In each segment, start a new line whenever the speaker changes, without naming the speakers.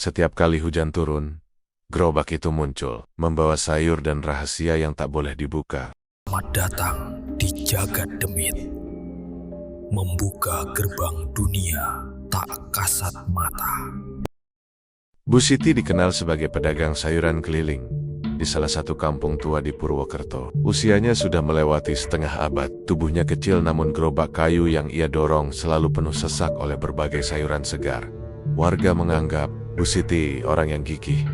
Setiap kali hujan turun, gerobak itu muncul, membawa sayur dan rahasia yang tak boleh dibuka.
Selamat datang di Jagat Demit, membuka gerbang dunia tak kasat mata.
Bu Siti dikenal sebagai pedagang sayuran keliling di salah satu kampung tua di Purwokerto. Usianya sudah melewati setengah abad. Tubuhnya kecil namun gerobak kayu yang ia dorong selalu penuh sesak oleh berbagai sayuran segar. Warga menganggap Bu Siti orang yang gigih.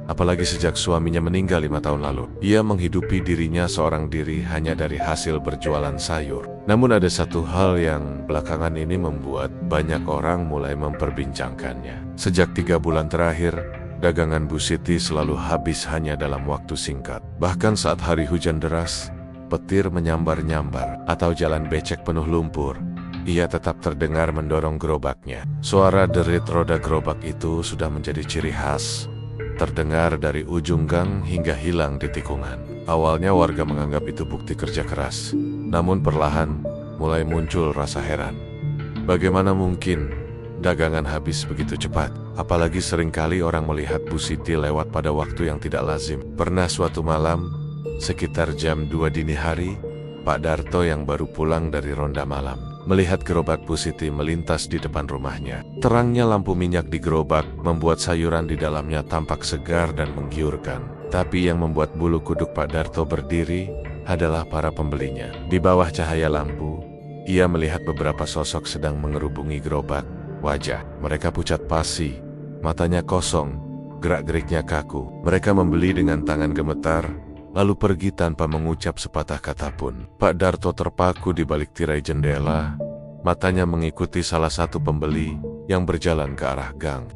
Apalagi sejak suaminya meninggal 5 tahun lalu. Ia menghidupi dirinya seorang diri hanya dari hasil berjualan sayur. Namun ada satu hal yang belakangan ini membuat banyak orang mulai memperbincangkannya. Sejak 3 bulan terakhir, dagangan Bu Siti selalu habis hanya dalam waktu singkat. Bahkan saat hari hujan deras, petir menyambar-nyambar, atau jalan becek penuh lumpur, ia tetap terdengar mendorong gerobaknya. Suara derit roda gerobak itu sudah menjadi ciri khas, terdengar dari ujung gang hingga hilang di tikungan. Awalnya warga menganggap itu bukti kerja keras, namun perlahan mulai muncul rasa heran. Bagaimana mungkin dagangan habis begitu cepat? Apalagi seringkali orang melihat Bu Siti lewat pada waktu yang tidak lazim. Pernah suatu malam, sekitar jam 2 dini hari, Pak Darto yang baru pulang dari ronda malam melihat gerobak Bu Siti melintas di depan rumahnya. Terangnya lampu minyak di gerobak membuat sayuran di dalamnya tampak segar dan menggiurkan. Tapi yang membuat bulu kuduk Pak Darto berdiri adalah para pembelinya. Di bawah cahaya lampu, ia melihat beberapa sosok sedang mengerubungi gerobak. Wajah mereka pucat pasi, matanya kosong, gerak-geriknya kaku. Mereka membeli dengan tangan gemetar, lalu pergi tanpa mengucap sepatah kata pun. Pak Darto terpaku di balik tirai jendela, matanya mengikuti salah satu pembeli yang berjalan ke arah gang.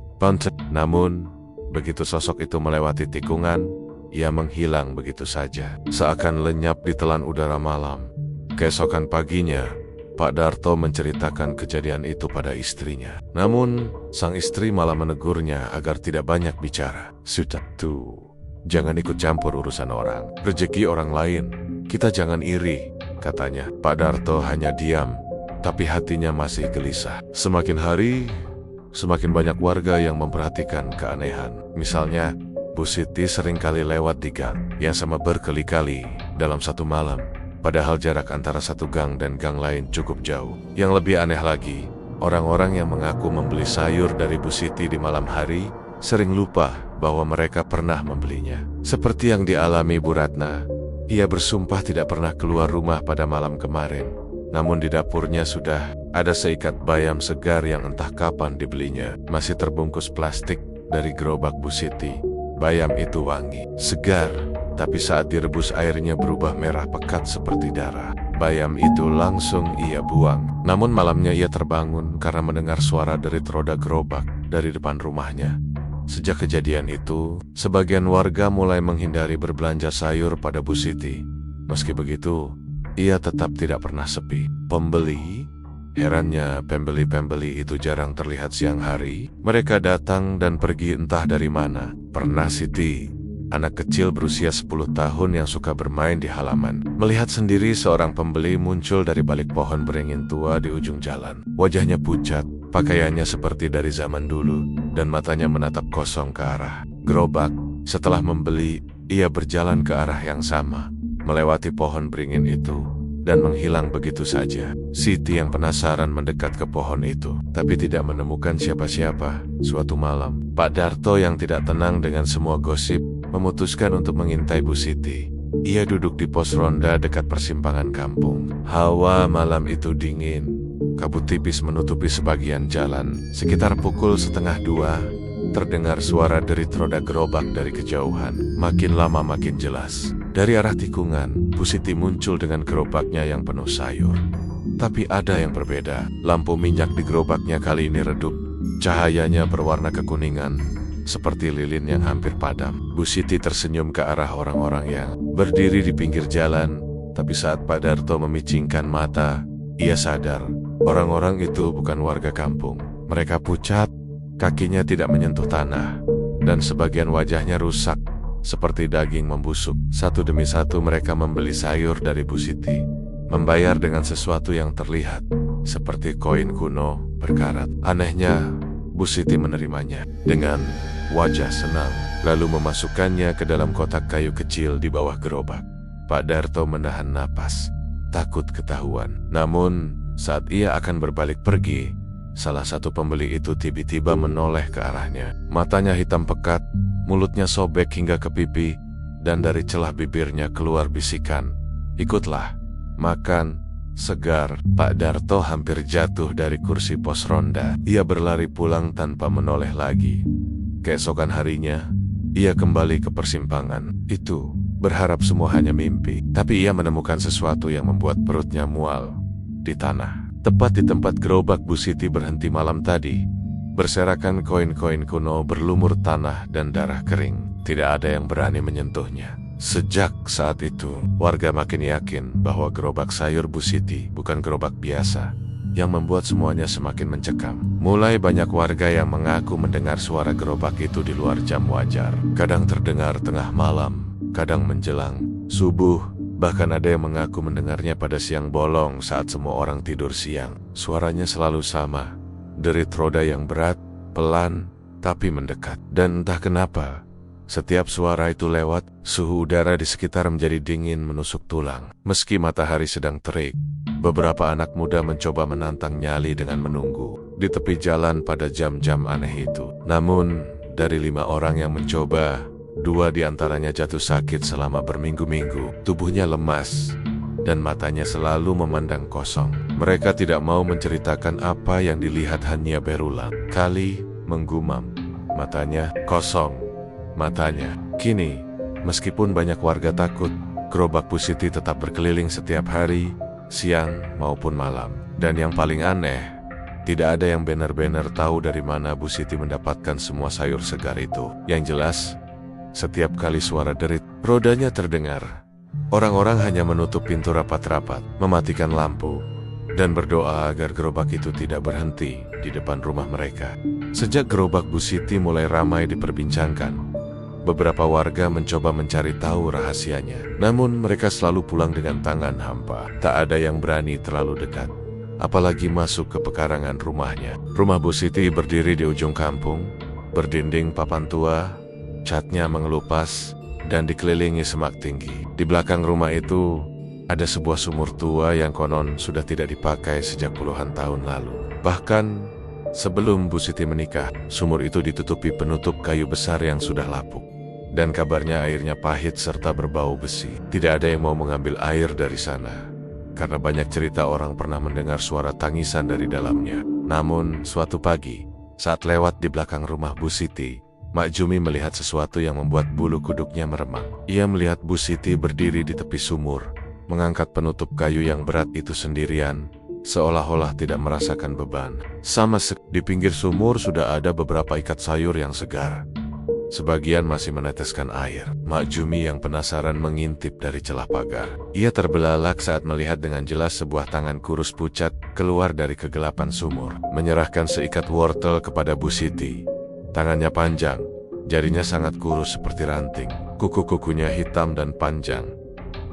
Namun, begitu sosok itu melewati tikungan, ia menghilang begitu saja, seakan lenyap di telan udara malam. Keesokan paginya, Pak Darto menceritakan kejadian itu pada istrinya. Namun, sang istri malah menegurnya agar tidak banyak bicara. Sudah tuh, jangan ikut campur urusan orang, rezeki orang lain. Kita jangan iri, katanya. Pak Darto hanya diam, tapi hatinya masih gelisah. Semakin hari, semakin banyak warga yang memperhatikan keanehan. Misalnya, Bu Siti seringkali lewat di gang yang sama berkali-kali dalam satu malam. Padahal jarak antara satu gang dan gang lain cukup jauh. Yang lebih aneh lagi, orang-orang yang mengaku membeli sayur dari Bu Siti di malam hari sering lupa bahwa mereka pernah membelinya. Seperti yang dialami Bu Ratna, ia bersumpah tidak pernah keluar rumah pada malam kemarin. Namun di dapurnya sudah ada seikat bayam segar yang entah kapan dibelinya, masih terbungkus plastik dari gerobak Bu Siti. Bayam itu wangi, segar, tapi saat direbus airnya berubah merah pekat seperti darah. Bayam itu langsung ia buang. Namun malamnya ia terbangun karena mendengar suara derit roda gerobak dari depan rumahnya. Sejak kejadian itu, sebagian warga mulai menghindari berbelanja sayur pada Bu Siti. Meski begitu, ia tetap tidak pernah sepi. Herannya pembeli-pembeli itu jarang terlihat siang hari. Mereka datang dan pergi entah dari mana. Pernah Siti, anak kecil berusia 10 tahun yang suka bermain di halaman, melihat sendiri seorang pembeli muncul dari balik pohon beringin tua di ujung jalan. Wajahnya pucat, pakaiannya seperti dari zaman dulu, dan matanya menatap kosong ke arah gerobak. Setelah membeli, ia berjalan ke arah yang sama, melewati pohon beringin itu, dan menghilang begitu saja. Siti yang penasaran mendekat ke pohon itu, tapi tidak menemukan siapa-siapa. Suatu malam, Pak Darto yang tidak tenang dengan semua gosip, memutuskan untuk mengintai Bu Siti. Ia duduk di pos ronda dekat persimpangan kampung. Hawa malam itu dingin, kabut tipis menutupi sebagian jalan. Sekitar pukul 1:30, terdengar suara derit roda gerobak dari kejauhan. Makin lama makin jelas. Dari arah tikungan, Bu Siti muncul dengan gerobaknya yang penuh sayur. Tapi ada yang berbeda. Lampu minyak di gerobaknya kali ini redup. Cahayanya berwarna kekuningan, seperti lilin yang hampir padam. Bu Siti tersenyum ke arah orang-orang yang berdiri di pinggir jalan. Tapi saat Pak Darto memicingkan mata, ia sadar orang-orang itu bukan warga kampung. Mereka pucat, kakinya tidak menyentuh tanah, dan sebagian wajahnya rusak, seperti daging membusuk. Satu demi satu mereka membeli sayur dari Bu Siti, membayar dengan sesuatu yang terlihat seperti koin kuno berkarat. Anehnya, Bu Siti menerimanya dengan wajah senang, lalu memasukkannya ke dalam kotak kayu kecil di bawah gerobak. Pak Darto menahan napas, takut ketahuan. Namun, saat ia akan berbalik pergi, salah satu pembeli itu tiba-tiba menoleh ke arahnya. Matanya hitam pekat, mulutnya sobek hingga ke pipi, dan dari celah bibirnya keluar bisikan, "Ikutlah, makan." Segar, Pak Darto hampir jatuh dari kursi pos ronda. Ia berlari pulang tanpa menoleh lagi. Keesokan harinya, ia kembali ke persimpangan itu, berharap semua hanya mimpi. Tapi ia menemukan sesuatu yang membuat perutnya mual di tanah. Tepat di tempat gerobak Bu Siti berhenti malam tadi, berserakan koin-koin kuno berlumur tanah dan darah kering. Tidak ada yang berani menyentuhnya. Sejak saat itu, warga makin yakin bahwa gerobak sayur Bu Siti bukan gerobak biasa, yang membuat semuanya semakin mencekam. Mulai banyak warga yang mengaku mendengar suara gerobak itu di luar jam wajar. Kadang terdengar tengah malam, kadang menjelang subuh, bahkan ada yang mengaku mendengarnya pada siang bolong saat semua orang tidur siang. Suaranya selalu sama, derit roda yang berat, pelan, tapi mendekat. Dan entah kenapa, setiap suara itu lewat, suhu udara di sekitar menjadi dingin menusuk tulang. Meski matahari sedang terik, beberapa anak muda mencoba menantang nyali dengan menunggu di tepi jalan pada jam-jam aneh itu. Namun, dari 5 orang yang mencoba, 2 diantaranya jatuh sakit selama berminggu-minggu. Tubuhnya lemas, dan matanya selalu memandang kosong. Mereka tidak mau menceritakan apa yang dilihat, hanya berulang kali menggumam, "Matanya kosong. Matanya." Kini, meskipun banyak warga takut, gerobak Bu Siti tetap berkeliling setiap hari, siang maupun malam. Dan yang paling aneh, tidak ada yang benar-benar tahu dari mana Bu Siti mendapatkan semua sayur segar itu. Yang jelas, setiap kali suara derit rodanya terdengar, orang-orang hanya menutup pintu rapat-rapat, mematikan lampu, dan berdoa agar gerobak itu tidak berhenti di depan rumah mereka. Sejak gerobak Bu Siti mulai ramai diperbincangkan, beberapa warga mencoba mencari tahu rahasianya. Namun mereka selalu pulang dengan tangan hampa. Tak ada yang berani terlalu dekat, apalagi masuk ke pekarangan rumahnya. Rumah Bu Siti berdiri di ujung kampung, berdinding papan tua, catnya mengelupas, dan dikelilingi semak tinggi. Di belakang rumah itu, ada sebuah sumur tua yang konon sudah tidak dipakai sejak puluhan tahun lalu. Bahkan, sebelum Bu Siti menikah, sumur itu ditutupi penutup kayu besar yang sudah lapuk. Dan kabarnya airnya pahit serta berbau besi. Tidak ada yang mau mengambil air dari sana, karena banyak cerita orang pernah mendengar suara tangisan dari dalamnya. Namun, suatu pagi, saat lewat di belakang rumah Bu Siti, Mak Jumi melihat sesuatu yang membuat bulu kuduknya meremang. Ia melihat Bu Siti berdiri di tepi sumur, mengangkat penutup kayu yang berat itu sendirian, seolah-olah tidak merasakan beban. Di pinggir sumur sudah ada beberapa ikat sayur yang segar. Sebagian masih meneteskan air. Mak Jumi yang penasaran mengintip dari celah pagar. Ia terbelalak saat melihat dengan jelas sebuah tangan kurus pucat keluar dari kegelapan sumur, menyerahkan seikat wortel kepada Bu Siti. Tangannya panjang, jarinya sangat kurus seperti ranting. Kuku-kukunya hitam dan panjang,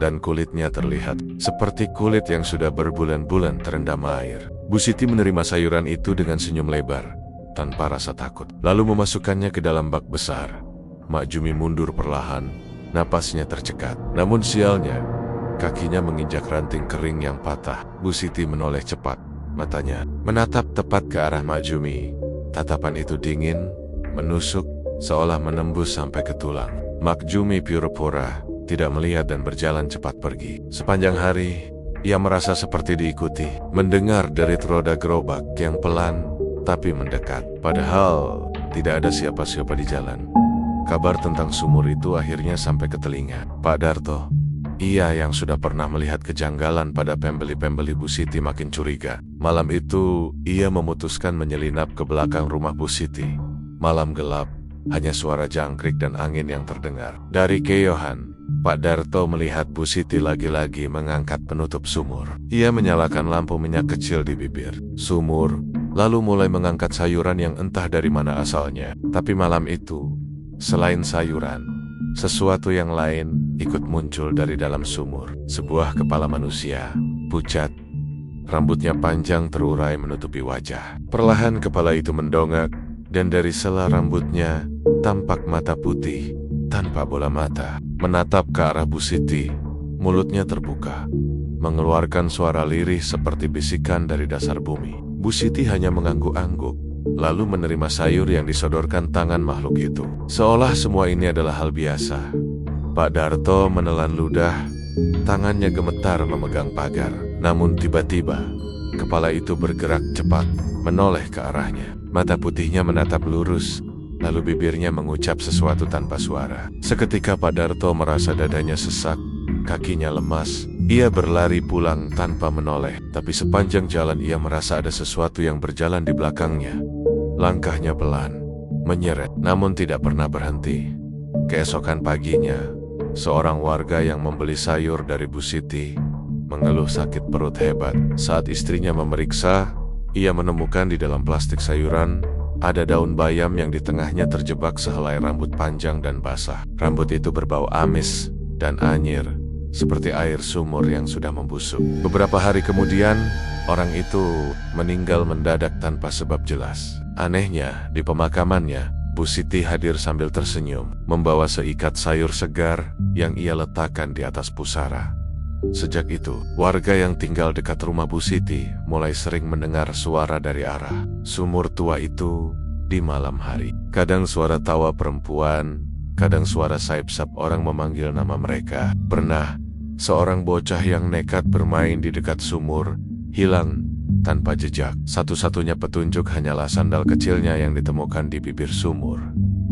dan kulitnya terlihat seperti kulit yang sudah berbulan-bulan terendam air. Bu Siti menerima sayuran itu dengan senyum lebar, tanpa rasa takut, lalu memasukkannya ke dalam bak besar. Mak Jumi mundur perlahan, napasnya tercekat. Namun sialnya, kakinya menginjak ranting kering yang patah. Bu Siti menoleh cepat, matanya menatap tepat ke arah Mak Jumi. Tatapan itu dingin, menusuk, seolah menembus sampai ke tulang. Mak Jumi pura-pura tidak melihat dan berjalan cepat pergi. Sepanjang hari, ia merasa seperti diikuti, mendengar derit roda gerobak yang pelan tapi mendekat. Padahal tidak ada siapa-siapa di jalan. Kabar tentang sumur itu akhirnya sampai ke telinga Pak Darto. Ia yang sudah pernah melihat kejanggalan pada pembeli-pembeli Bu Siti makin curiga. Malam itu, ia memutuskan menyelinap ke belakang rumah Bu Siti. Malam gelap, hanya suara jangkrik dan angin yang terdengar. Dari kejauhan, Pak Darto melihat Bu Siti lagi-lagi mengangkat penutup sumur. Ia menyalakan lampu minyak kecil di bibir sumur, lalu mulai mengangkat sayuran yang entah dari mana asalnya. Tapi malam itu, selain sayuran, sesuatu yang lain ikut muncul dari dalam sumur. Sebuah kepala manusia, pucat, rambutnya panjang terurai menutupi wajah. Perlahan kepala itu mendongak, dan dari sela rambutnya tampak mata putih tanpa bola mata. Menatap ke arah Bu Siti, mulutnya terbuka, mengeluarkan suara lirih seperti bisikan dari dasar bumi. Bu Siti hanya mengangguk-angguk, lalu menerima sayur yang disodorkan tangan makhluk itu. Seolah semua ini adalah hal biasa. Pak Darto menelan ludah, tangannya gemetar memegang pagar. Namun tiba-tiba, kepala itu bergerak cepat, menoleh ke arahnya. Mata putihnya menatap lurus, lalu bibirnya mengucap sesuatu tanpa suara. Seketika Pak Darto merasa dadanya sesak, kakinya lemas. Ia berlari pulang tanpa menoleh, tapi sepanjang jalan ia merasa ada sesuatu yang berjalan di belakangnya. Langkahnya pelan, menyeret, namun tidak pernah berhenti. Keesokan paginya, seorang warga yang membeli sayur dari Bu Siti mengeluh sakit perut hebat. Saat istrinya memeriksa, ia menemukan di dalam plastik sayuran ada daun bayam yang di tengahnya terjebak sehelai rambut panjang dan basah. Rambut itu berbau amis dan anyir, seperti air sumur yang sudah membusuk. Beberapa hari kemudian, orang itu meninggal mendadak tanpa sebab jelas. Anehnya, di pemakamannya, Bu Siti hadir sambil tersenyum, membawa seikat sayur segar yang ia letakkan di atas pusara. Sejak itu, warga yang tinggal dekat rumah Bu Siti mulai sering mendengar suara dari arah sumur tua itu di malam hari. Kadang suara tawa perempuan, kadang suara sayap-sayap orang memanggil nama mereka. Pernah, seorang bocah yang nekat bermain di dekat sumur hilang tanpa jejak. Satu-satunya petunjuk hanyalah sandal kecilnya yang ditemukan di bibir sumur,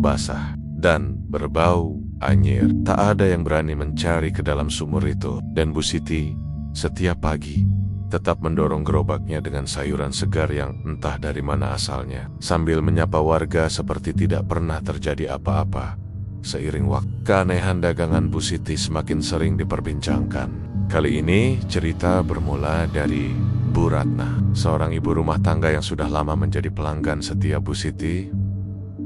basah dan berbau anyir. Tak ada yang berani mencari ke dalam sumur itu, dan Bu Siti setiap pagi tetap mendorong gerobaknya dengan sayuran segar yang entah dari mana asalnya, sambil menyapa warga seperti tidak pernah terjadi apa-apa. Seiring waktu, keanehan dagangan Bu Siti semakin sering diperbincangkan. Kali ini cerita bermula dari Bu Ratna, seorang ibu rumah tangga yang sudah lama menjadi pelanggan setia Bu Siti.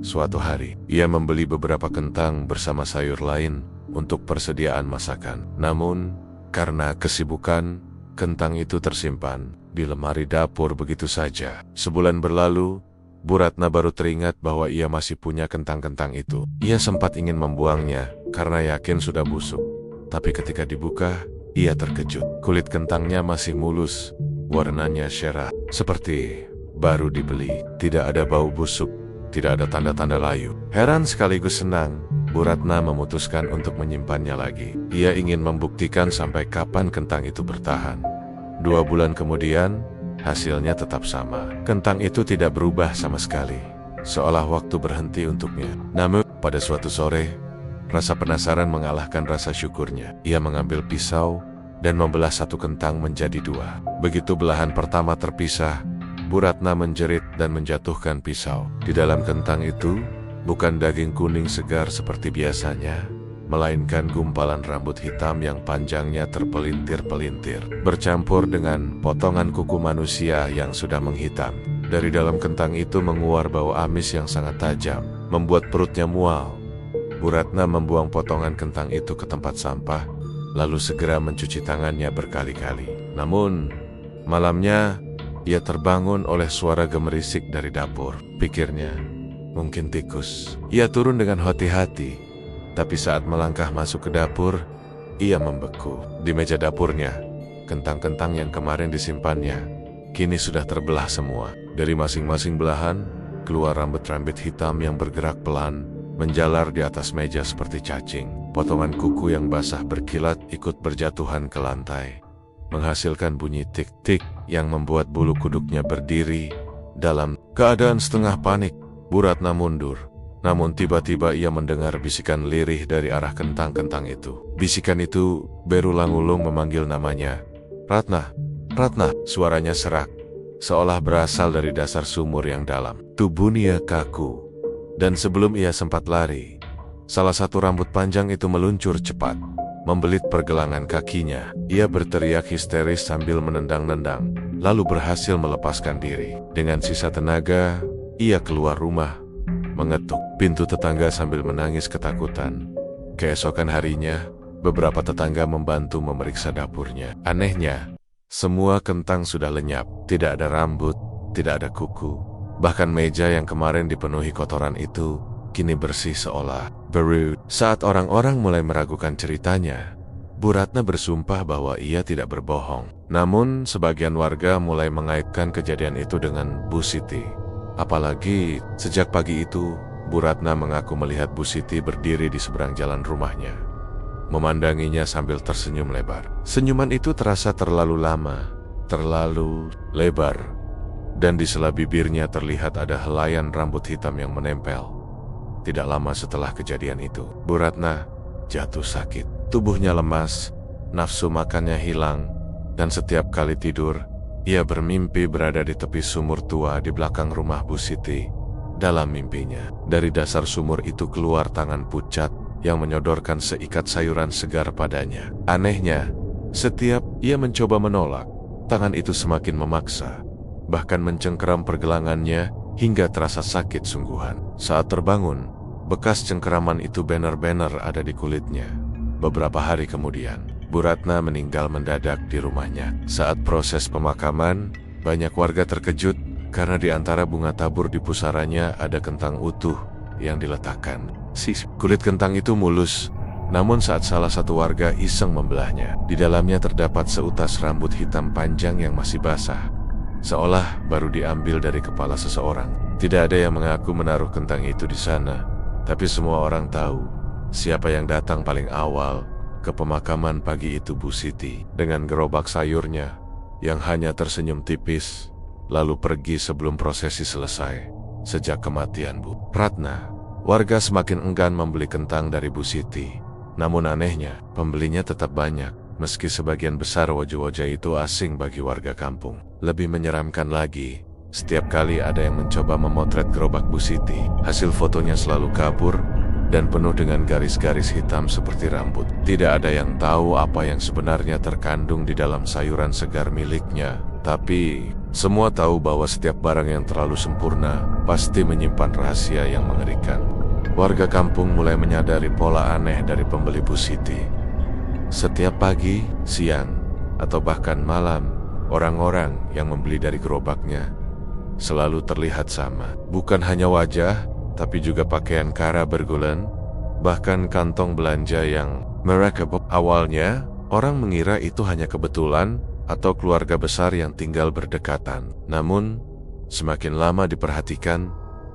Suatu hari, ia membeli beberapa kentang bersama sayur lain untuk persediaan masakan. Namun, karena kesibukan, kentang itu tersimpan di lemari dapur begitu saja. Sebulan berlalu, Bu Ratna baru teringat bahwa ia masih punya kentang-kentang itu. Ia sempat ingin membuangnya karena yakin sudah busuk. Tapi ketika dibuka, ia terkejut. Kulit kentangnya masih mulus, warnanya syarah, seperti baru dibeli. Tidak ada bau busuk, tidak ada tanda-tanda layu. Heran sekaligus senang, Bu Ratna memutuskan untuk menyimpannya lagi. Ia ingin membuktikan sampai kapan kentang itu bertahan. 2 bulan kemudian, hasilnya tetap sama. Kentang itu tidak berubah sama sekali, seolah waktu berhenti untuknya. Namun, pada suatu sore, rasa penasaran mengalahkan rasa syukurnya. Ia mengambil pisau dan membelah satu kentang menjadi 2. Begitu belahan pertama terpisah, Bu Ratna menjerit dan menjatuhkan pisau. Di dalam kentang itu, bukan daging kuning segar seperti biasanya, melainkan gumpalan rambut hitam yang panjangnya terpelintir-pelintir, bercampur dengan potongan kuku manusia yang sudah menghitam. Dari dalam kentang itu menguar bau amis yang sangat tajam, membuat perutnya mual. Bu Ratna membuang potongan kentang itu ke tempat sampah, lalu segera mencuci tangannya berkali-kali. Namun, malamnya, ia terbangun oleh suara gemerisik dari dapur. Pikirnya, mungkin tikus. Ia turun dengan hati-hati, tapi saat melangkah masuk ke dapur, ia membeku. Di meja dapurnya, kentang-kentang yang kemarin disimpannya, kini sudah terbelah semua. Dari masing-masing belahan, keluar rambut-rambut hitam yang bergerak pelan, menjalar di atas meja seperti cacing. Potongan kuku yang basah berkilat ikut berjatuhan ke lantai, menghasilkan bunyi tik-tik yang membuat bulu kuduknya berdiri. Dalam keadaan setengah panik, Bu Ratna mundur. Namun tiba-tiba ia mendengar bisikan lirih dari arah kentang-kentang itu. Bisikan itu berulang-ulang memanggil namanya. Ratna, Ratna, suaranya serak, seolah berasal dari dasar sumur yang dalam. Tubuhnya kaku, dan sebelum ia sempat lari, salah satu rambut panjang itu meluncur cepat, membelit pergelangan kakinya. Ia berteriak histeris sambil menendang-nendang, lalu berhasil melepaskan diri. Dengan sisa tenaga, ia keluar rumah, mengetuk pintu tetangga sambil menangis ketakutan. Keesokan harinya, beberapa tetangga membantu memeriksa dapurnya. Anehnya, semua kentang sudah lenyap. Tidak ada rambut, tidak ada kuku, Bahkan meja yang kemarin dipenuhi kotoran itu kini bersih seolah baru. Saat orang-orang mulai meragukan ceritanya, Bu Ratna bersumpah bahwa ia tidak berbohong. Namun sebagian warga mulai mengaitkan kejadian itu dengan Bu Siti. Apalagi sejak pagi itu, Bu Ratna mengaku melihat Bu Siti berdiri di seberang jalan rumahnya, memandanginya sambil tersenyum lebar. Senyuman itu terasa terlalu lama, terlalu lebar, dan di sela bibirnya terlihat ada helaian rambut hitam yang menempel. Tidak lama setelah kejadian itu, Bu Ratna jatuh sakit. Tubuhnya lemas, nafsu makannya hilang, dan setiap kali tidur, ia bermimpi berada di tepi sumur tua di belakang rumah Bu Siti. Dalam mimpinya, dari dasar sumur itu keluar tangan pucat yang menyodorkan seikat sayuran segar padanya. Anehnya, setiap ia mencoba menolak, tangan itu semakin memaksa, bahkan mencengkeram pergelangannya hingga terasa sakit sungguhan. Saat terbangun, bekas cengkeraman itu benar-benar ada di kulitnya. Beberapa hari kemudian, Bu Ratna meninggal mendadak di rumahnya. Saat proses pemakaman, banyak warga terkejut karena di antara bunga tabur di pusaranya ada kentang utuh yang diletakkan. Kulit kentang itu mulus, namun saat salah satu warga iseng membelahnya, di dalamnya terdapat seutas rambut hitam panjang yang masih basah, seolah baru diambil dari kepala seseorang. Tidak ada yang mengaku menaruh kentang itu di sana, tapi semua orang tahu siapa yang datang paling awal ke pemakaman pagi itu. Bu Siti dengan gerobak sayurnya yang hanya tersenyum tipis, lalu pergi sebelum prosesi selesai. Sejak kematian Bu Ratna, warga semakin enggan membeli kentang dari Bu Siti. Namun anehnya, pembelinya tetap banyak, meski sebagian besar wajah-wajah itu asing bagi warga kampung. Lebih menyeramkan lagi, setiap kali ada yang mencoba memotret gerobak Bu Siti, hasil fotonya selalu kabur dan penuh dengan garis-garis hitam seperti rambut. Tidak ada yang tahu apa yang sebenarnya terkandung di dalam sayuran segar miliknya, tapi semua tahu bahwa setiap barang yang terlalu sempurna pasti menyimpan rahasia yang mengerikan. Warga kampung mulai menyadari pola aneh dari pembeli Bu Siti. Setiap pagi, siang, atau bahkan malam, orang-orang yang membeli dari gerobaknya selalu terlihat sama. Bukan hanya wajah, tapi juga pakaian kara bergulen, bahkan kantong belanja yang mereka bawa. Awalnya, orang mengira itu hanya kebetulan atau keluarga besar yang tinggal berdekatan. Namun, semakin lama diperhatikan,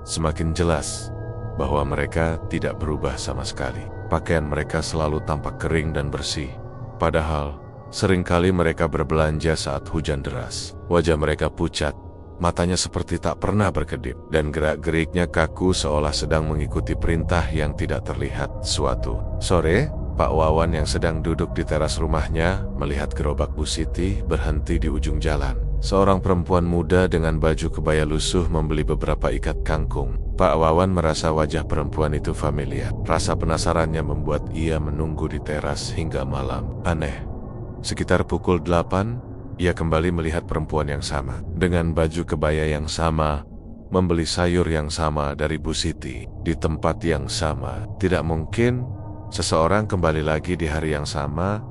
semakin jelas bahwa mereka tidak berubah sama sekali. Pakaian mereka selalu tampak kering dan bersih, padahal seringkali mereka berbelanja saat hujan deras. Wajah mereka pucat, matanya seperti tak pernah berkedip, dan gerak-geriknya kaku seolah sedang mengikuti perintah yang tidak terlihat. Suatu sore, Pak Wawan yang sedang duduk di teras rumahnya melihat gerobak Bu Siti berhenti di ujung jalan. Seorang perempuan muda dengan baju kebaya lusuh membeli beberapa ikat kangkung. Pak Wawan merasa wajah perempuan itu familiar. Rasa penasarannya membuat ia menunggu di teras hingga malam. Aneh, sekitar pukul 8, ia kembali melihat perempuan yang sama, dengan baju kebaya yang sama, membeli sayur yang sama dari Bu Siti, di tempat yang sama. Tidak mungkin seseorang kembali lagi di hari yang sama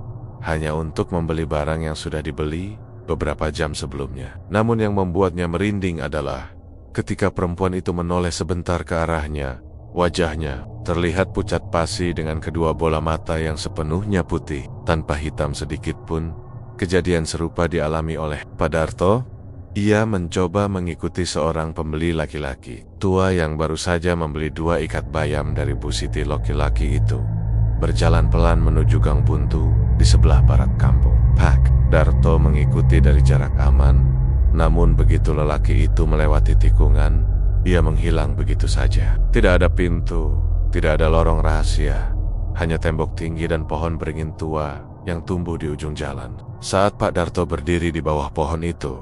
hanya untuk membeli barang yang sudah dibeli beberapa jam sebelumnya. Namun yang membuatnya merinding adalah ketika perempuan itu menoleh sebentar ke arahnya, wajahnya terlihat pucat pasi dengan kedua bola mata yang sepenuhnya putih, tanpa hitam sedikit pun. Kejadian serupa dialami oleh Pak Darto. Ia mencoba mengikuti seorang pembeli laki-laki tua yang baru saja membeli 2 ikat bayam dari Bu Siti. Laki-laki itu berjalan pelan menuju gang buntu di sebelah barat kampung. Pak Darto mengikuti dari jarak aman, namun begitu lelaki itu melewati tikungan, ia menghilang begitu saja. Tidak ada pintu, tidak ada lorong rahasia, hanya tembok tinggi dan pohon beringin tua yang tumbuh di ujung jalan. Saat Pak Darto berdiri di bawah pohon itu,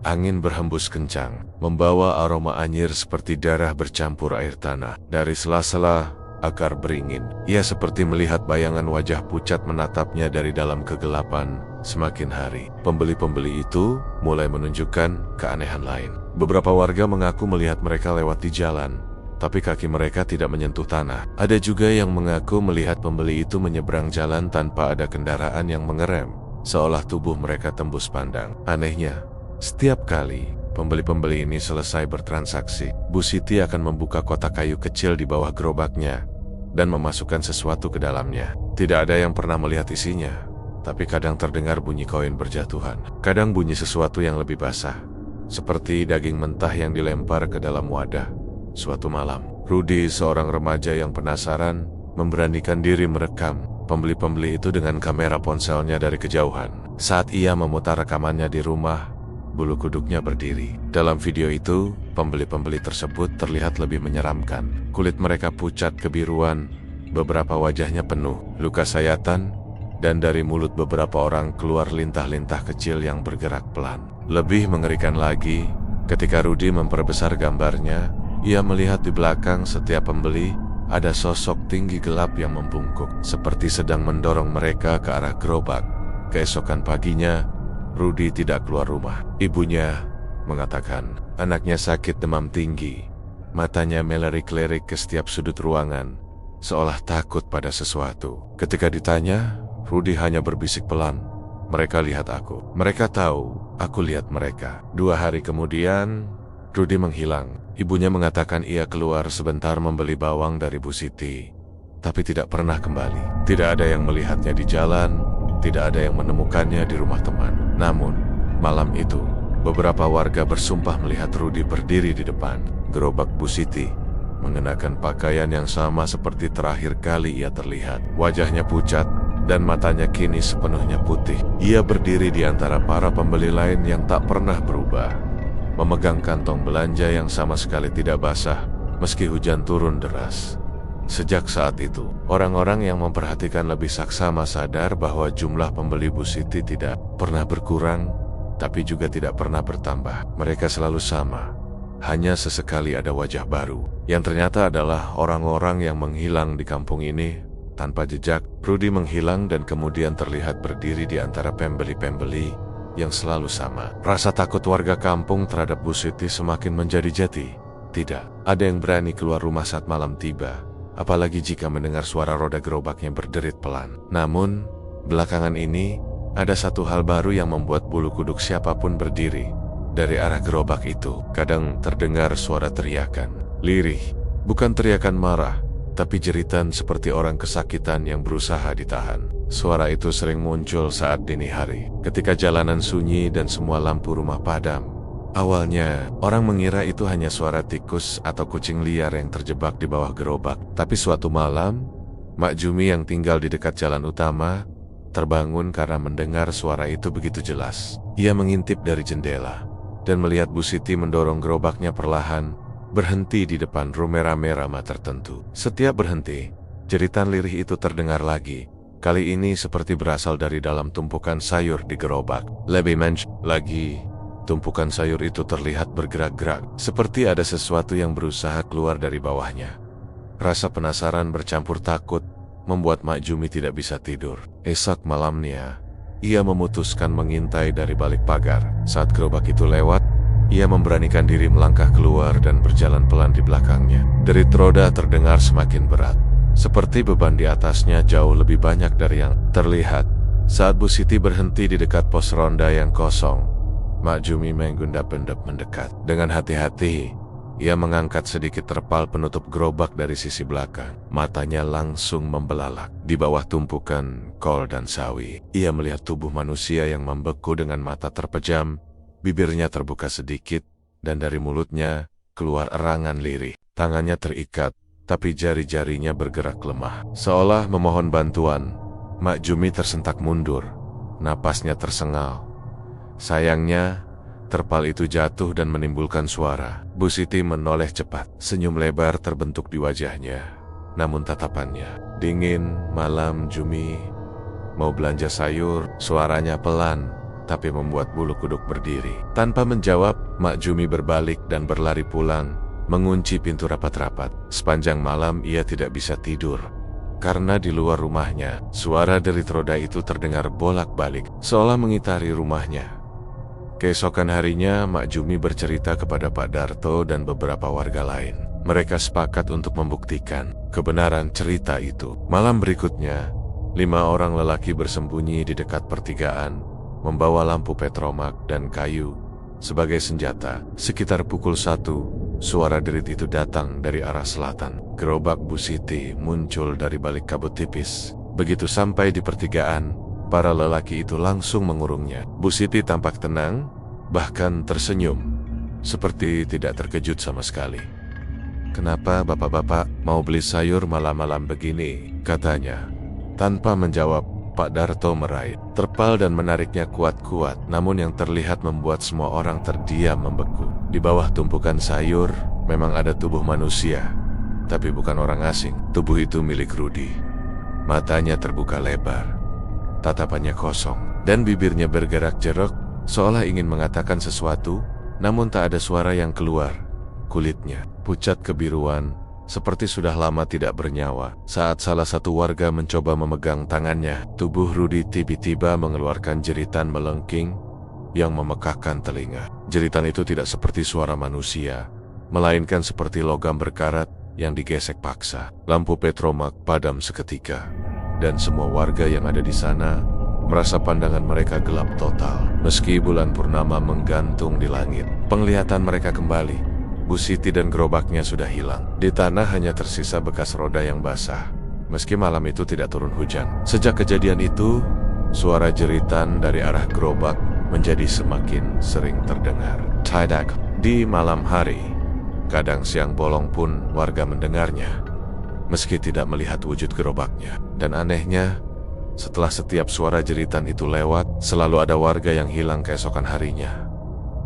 angin berhembus kencang, membawa aroma anyir seperti darah bercampur air tanah. Dari sela-sela akar beringin, ia seperti melihat bayangan wajah pucat menatapnya dari dalam kegelapan. Semakin hari, pembeli-pembeli itu mulai menunjukkan keanehan lain. Beberapa warga mengaku melihat mereka lewat di jalan, tapi kaki mereka tidak menyentuh tanah. Ada juga yang mengaku melihat pembeli itu menyeberang jalan tanpa ada kendaraan yang mengerem, seolah tubuh mereka tembus pandang. Anehnya, setiap kali pembeli-pembeli ini selesai bertransaksi, Bu Siti akan membuka kotak kayu kecil di bawah gerobaknya dan memasukkan sesuatu ke dalamnya. Tidak ada yang pernah melihat isinya, tapi kadang terdengar bunyi koin berjatuhan. Kadang bunyi sesuatu yang lebih basah, seperti daging mentah yang dilempar ke dalam wadah. Suatu malam, Rudy, seorang remaja yang penasaran, memberanikan diri merekam pembeli-pembeli itu dengan kamera ponselnya dari kejauhan. Saat ia memutar rekamannya di rumah, bulu kuduknya berdiri. Dalam video itu, pembeli-pembeli tersebut terlihat lebih menyeramkan. Kulit mereka pucat kebiruan, beberapa wajahnya penuh luka sayatan, dan dari mulut beberapa orang keluar lintah-lintah kecil yang bergerak pelan. Lebih mengerikan lagi, ketika Rudy memperbesar gambarnya, ia melihat di belakang setiap pembeli ada sosok tinggi gelap yang membungkuk, seperti sedang mendorong mereka ke arah gerobak. Keesokan paginya, Rudy tidak keluar rumah. Ibunya mengatakan anaknya sakit demam tinggi. Matanya melirik-lirik ke setiap sudut ruangan, seolah takut pada sesuatu. Ketika ditanya, Rudy hanya berbisik pelan, "Mereka lihat aku. Mereka tahu aku lihat mereka." 2 hari kemudian, Rudy menghilang. Ibunya mengatakan ia keluar sebentar membeli bawang dari Bu Siti, tapi tidak pernah kembali. Tidak ada yang melihatnya di jalan, tidak ada yang menemukannya di rumah teman. Namun, malam itu, beberapa warga bersumpah melihat Rudy berdiri di depan gerobak Bu Siti, mengenakan pakaian yang sama seperti terakhir kali ia terlihat. Wajahnya pucat, dan matanya kini sepenuhnya putih. Ia berdiri di antara para pembeli lain yang tak pernah berubah, memegang kantong belanja yang sama sekali tidak basah, meski hujan turun deras. Sejak saat itu, orang-orang yang memperhatikan lebih saksama sadar bahwa jumlah pembeli Bu Siti tidak pernah berkurang, tapi juga tidak pernah bertambah. Mereka selalu sama. Hanya sesekali ada wajah baru, yang ternyata adalah orang-orang yang menghilang di kampung ini tanpa jejak. Rudy menghilang dan kemudian terlihat berdiri di antara pembeli-pembeli yang selalu sama. Rasa takut warga kampung terhadap Bu Siti semakin menjadi-jadi. Tidak ada yang berani keluar rumah saat malam tiba, apalagi jika mendengar suara roda gerobaknya berderit pelan. Namun, belakangan ini, ada satu hal baru yang membuat bulu kuduk siapapun berdiri. Dari arah gerobak itu, kadang terdengar suara teriakan lirih. Bukan teriakan marah, tapi jeritan seperti orang kesakitan yang berusaha ditahan. Suara itu sering muncul saat dini hari, ketika jalanan sunyi dan semua lampu rumah padam. Awalnya, orang mengira itu hanya suara tikus atau kucing liar yang terjebak di bawah gerobak. Tapi suatu malam, Mak Jumi yang tinggal di dekat jalan utama terbangun karena mendengar suara itu begitu jelas. Ia mengintip dari jendela dan melihat Bu Siti mendorong gerobaknya perlahan, berhenti di depan rumah tertentu. Setiap berhenti, jeritan lirih itu terdengar lagi. Kali ini seperti berasal dari dalam tumpukan sayur di gerobak. Lebih lagi, tumpukan sayur itu terlihat bergerak-gerak, seperti ada sesuatu yang berusaha keluar dari bawahnya. Rasa penasaran bercampur takut membuat Mak Jumi tidak bisa tidur. Esok malamnya, ia memutuskan mengintai dari balik pagar. Saat gerobak itu lewat, ia memberanikan diri melangkah keluar dan berjalan pelan di belakangnya. Derit roda terdengar semakin berat, seperti beban di atasnya jauh lebih banyak dari yang terlihat. Saat Bu Siti berhenti di dekat pos ronda yang kosong, Mak Jumi mengendap-endap mendekat. Dengan hati-hati, ia mengangkat sedikit terpal penutup gerobak dari sisi belakang. Matanya langsung membelalak. Di bawah tumpukan kol dan sawi, ia melihat tubuh manusia yang membeku dengan mata terpejam. Bibirnya terbuka sedikit, dan dari mulutnya keluar erangan lirih. Tangannya terikat, tapi jari-jarinya bergerak lemah, seolah memohon bantuan. Mak Jumi tersentak mundur, napasnya tersengal. Sayangnya, terpal itu jatuh dan menimbulkan suara. Bu Siti menoleh cepat, senyum lebar terbentuk di wajahnya. Namun tatapannya dingin. "Malam, Jumi. Mau belanja sayur?" Suaranya pelan, tapi membuat bulu kuduk berdiri. Tanpa menjawab, Mak Jumi berbalik dan berlari pulang, mengunci pintu rapat-rapat. Sepanjang malam ia tidak bisa tidur, karena di luar rumahnya, suara derit roda itu terdengar bolak-balik, seolah mengitari rumahnya. Keesokan harinya, Mak Jumi bercerita kepada Pak Darto dan beberapa warga lain. Mereka sepakat untuk membuktikan kebenaran cerita itu. Malam berikutnya, 5 orang lelaki bersembunyi di dekat pertigaan, membawa lampu petromak dan kayu, sebagai senjata. Sekitar pukul 1, suara derit itu datang dari arah selatan. Gerobak Bu Siti muncul dari balik kabut tipis. Begitu sampai di pertigaan, para lelaki itu langsung mengurungnya. Bu Siti tampak tenang, bahkan tersenyum, seperti tidak terkejut sama sekali. "Kenapa bapak-bapak mau beli sayur malam-malam begini?" katanya. Tanpa menjawab, Pak Darto meraih terpal dan menariknya kuat-kuat, namun yang terlihat membuat semua orang terdiam membeku. Di bawah tumpukan sayur, memang ada tubuh manusia, tapi bukan orang asing. Tubuh itu milik Rudi. Matanya terbuka lebar, tatapannya kosong, dan bibirnya bergerak jerok, seolah ingin mengatakan sesuatu, namun tak ada suara yang keluar. Kulitnya pucat kebiruan, seperti sudah lama tidak bernyawa. Saat salah satu warga mencoba memegang tangannya, tubuh Rudi tiba-tiba mengeluarkan jeritan melengking yang memekakkan telinga. Jeritan itu tidak seperti suara manusia, melainkan seperti logam berkarat yang digesek paksa. Lampu petromak padam seketika, dan semua warga yang ada di sana merasa pandangan mereka gelap total. Meski bulan purnama menggantung di langit, penglihatan mereka kembali. Bu Siti dan gerobaknya sudah hilang. Di tanah hanya tersisa bekas roda yang basah, meski malam itu tidak turun hujan. Sejak kejadian itu, suara jeritan dari arah gerobak menjadi semakin sering terdengar. Tidak di malam hari, kadang siang bolong pun warga mendengarnya, meski tidak melihat wujud gerobaknya. Dan anehnya, setelah setiap suara jeritan itu lewat, selalu ada warga yang hilang keesokan harinya.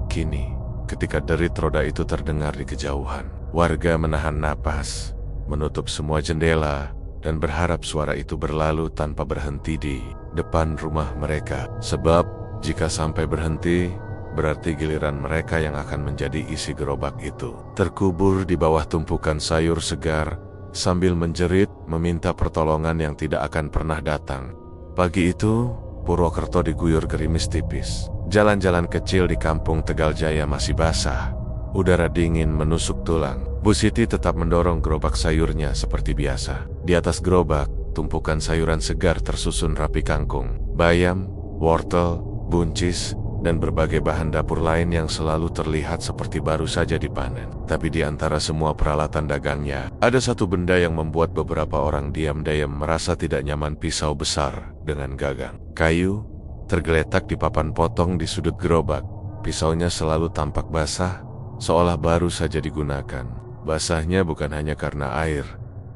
Kini, ketika derit roda itu terdengar di kejauhan, warga menahan napas, menutup semua jendela, dan berharap suara itu berlalu tanpa berhenti di depan rumah mereka. Sebab, jika sampai berhenti, berarti giliran mereka yang akan menjadi isi gerobak itu. Terkubur di bawah tumpukan sayur segar, sambil menjerit meminta pertolongan yang tidak akan pernah datang. Pagi itu, Purwokerto diguyur gerimis tipis. Jalan-jalan kecil di kampung Tegal Jaya masih basah. Udara dingin menusuk tulang. Bu Siti tetap mendorong gerobak sayurnya seperti biasa. Di atas gerobak, tumpukan sayuran segar tersusun rapi: kangkung, bayam, wortel, buncis, dan berbagai bahan dapur lain yang selalu terlihat seperti baru saja dipanen. Tapi di antara semua peralatan dagangnya, ada satu benda yang membuat beberapa orang diam-diam merasa tidak nyaman: pisau besar dengan gagang kayu tergeletak di papan potong di sudut gerobak. Pisaunya selalu tampak basah, seolah baru saja digunakan. Basahnya bukan hanya karena air,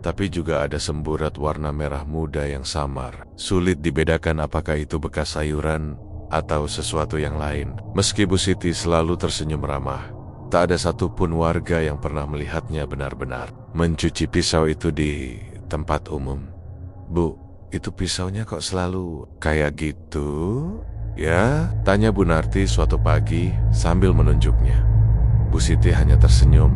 tapi juga ada semburat warna merah muda yang samar. Sulit dibedakan apakah itu bekas sayuran atau sesuatu yang lain. Meski Bu Siti selalu tersenyum ramah, tak ada satupun warga yang pernah melihatnya benar-benar mencuci pisau itu di tempat umum. "Bu, itu pisaunya kok selalu kayak gitu ya?" tanya Bu Narti suatu pagi sambil menunjuknya. Bu Siti hanya tersenyum,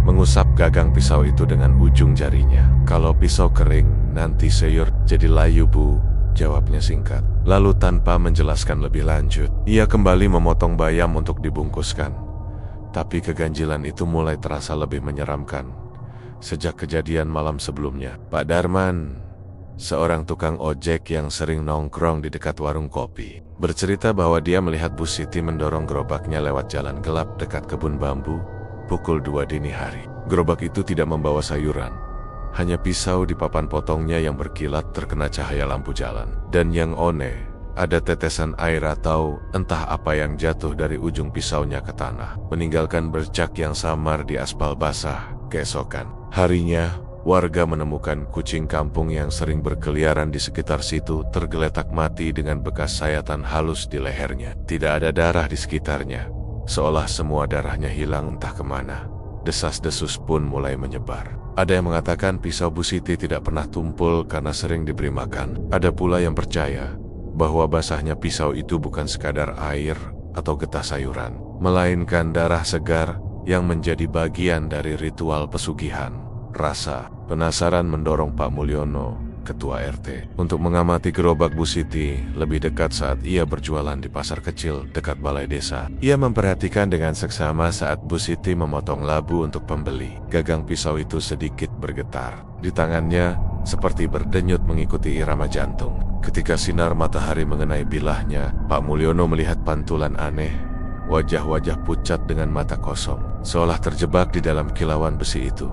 mengusap gagang pisau itu dengan ujung jarinya. "Kalau pisau kering, nanti sayur jadi layu, Bu," jawabnya singkat. Lalu tanpa menjelaskan lebih lanjut, ia kembali memotong bayam untuk dibungkuskan. Tapi keganjilan itu mulai terasa lebih menyeramkan sejak kejadian malam sebelumnya. Pak Darman, seorang tukang ojek yang sering nongkrong di dekat warung kopi, bercerita bahwa dia melihat Bu Siti mendorong gerobaknya lewat jalan gelap dekat kebun bambu pukul 2 dini hari. Gerobak itu tidak membawa sayuran, hanya pisau di papan potongnya yang berkilat terkena cahaya lampu jalan. Dan yang aneh, ada tetesan air atau entah apa yang jatuh dari ujung pisaunya ke tanah, meninggalkan bercak yang samar di aspal basah. Keesokan harinya, warga menemukan kucing kampung yang sering berkeliaran di sekitar situ tergeletak mati dengan bekas sayatan halus di lehernya. Tidak ada darah di sekitarnya, seolah semua darahnya hilang entah kemana. Desas-desus pun mulai menyebar. Ada yang mengatakan pisau Bu Siti tidak pernah tumpul karena sering diberi makan. Ada pula yang percaya bahwa basahnya pisau itu bukan sekadar air atau getah sayuran, melainkan darah segar yang menjadi bagian dari ritual pesugihan. Rasa penasaran mendorong Pak Mulyono, ketua RT, untuk mengamati gerobak Bu Siti lebih dekat saat ia berjualan di pasar kecil dekat balai desa. Ia memperhatikan dengan seksama saat Bu Siti memotong labu untuk pembeli. Gagang pisau itu sedikit bergetar di tangannya, seperti berdenyut mengikuti irama jantung. Ketika sinar matahari mengenai bilahnya, Pak Mulyono melihat pantulan aneh wajah-wajah pucat dengan mata kosong, seolah terjebak di dalam kilauan besi itu.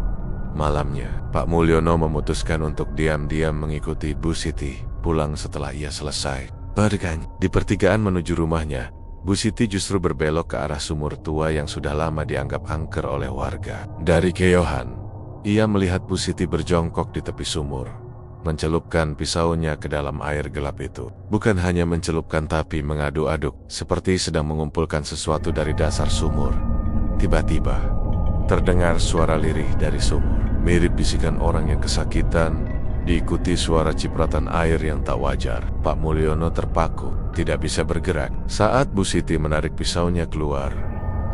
Malamnya, Pak Mulyono memutuskan untuk diam-diam mengikuti Bu Siti pulang setelah ia selesai berdagang. Di pertigaan menuju rumahnya, Bu Siti justru berbelok ke arah sumur tua yang sudah lama dianggap angker oleh warga. Dari kejauhan, ia melihat Bu Siti berjongkok di tepi sumur, mencelupkan pisaunya ke dalam air gelap itu. Bukan hanya mencelupkan tapi mengaduk-aduk, seperti sedang mengumpulkan sesuatu dari dasar sumur. Tiba-tiba, terdengar suara lirih dari sumur, mirip bisikan orang yang kesakitan, diikuti suara cipratan air yang tak wajar. Pak Mulyono terpaku, tidak bisa bergerak. Saat Bu Siti menarik pisaunya keluar,